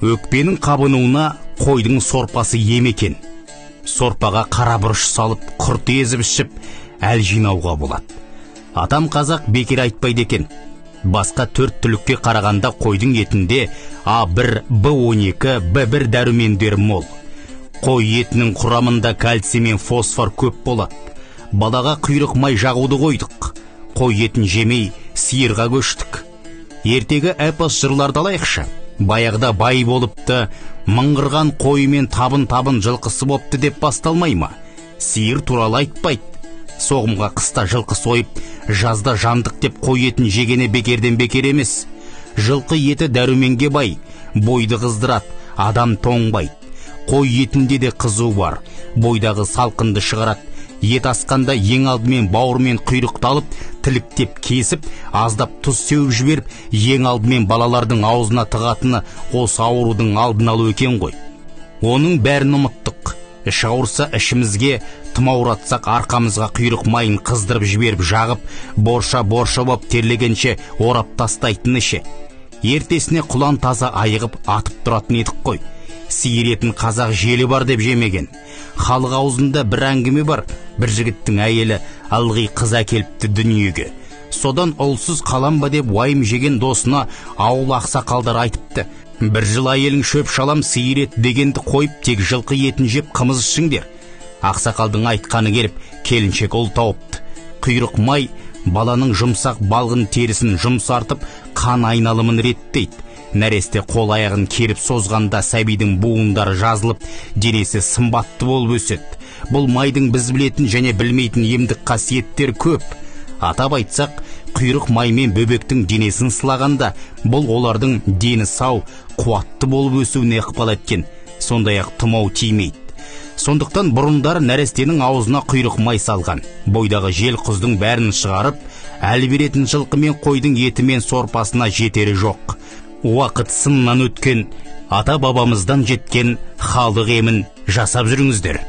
Өкпенің қабынуына қойдың сорпасы ем екен. Сорпаға қара бұрыш салып, құрт езіп ішіп, әл жинауға болады. Атам қазақ бекер айтпайды екен. Басқа 4 түлікке қарағанда қойдың етінде А1, Б12, Б1 дәрумендері мол. Қой етінің құрамында кальций мен фосфор көп болады. Балаға құйрық май жағуды қойдық. Қой етін жемей сиырға көштік. Ертегі эпос жырларды алайықшы. Баяғыда бай болыпты, мыңғырған қой мен табын жылқысы бопты деп басталмай ма? Сиыр туралы айтпайды. Соғымға қыста жылқы сойып, жазда жандық деп қой етін жегені бекерден бекер емес. Жылқы еті дәруменге бай, бойды қыздырады, адам тоңбайды. Қой етінде де қызу бар, бойдағы салқынды шығарады. Ет асқанда ең алдымен бауырмен құйрықталып, тіліктеп кесіп, аздап тұз сеуіп жіберіп, ең алдымен балалардың аузына тығатыны осы аурудың алдын алу екен ғой. Оның бәрін ұмыттық. Іш ауырса ішімізге, тымауратсақ арқамызға құйрық майын қыздырып жіберіп жағып, борша боп терлегенше орап тастайтын ше. Ертесіне құлан таза айығып атып тұратын едік қой. Сиыр етін қазақ желі бар деп жемеген. Халық аузында бір әңгіме бар. Бір жігіттің әйелі ылғи қыз әкеліпті дүниеге. Содан ұлсыз қалам ба деп уайым жеген досына ауыл ақсақалдар айтыпты. Бір жыл әйелің шөп шалам сиыр ет дегенді қойып, тек жылқы етін жеп қымыз ішіңдер. Ақсақалдың айтқаны келіп, келіншек ұл тауыпты. Құйрық май баланың жұмсақ балғын терісін жұмсартып, қан айналымын реттейді. Нәресте қол аяғын керіп созғанда сәбидің буындары жазылып, денесі сымбатты болып өседі. Бұл майдың біз білетін және білмейтін емдік қасиеттер көп. Атап айтсақ, құйрық маймен бөбектің денесін сылағанда, бұл олардың дені сау, қуатты болып өсуіне ықпал еткен. Сондай-ақ тұмау тимейді. Сондықтан бұрындар нәрестенің аузына құйрық май салған. Бойдағы жел құздың бәрін шығарып, әл беретін жылқы мен қойдың еті мен сорпасына жетері жоқ. Уақыт сыннан өткен, ата бабамыздан жеткен халық емін жасап жүріңіздер.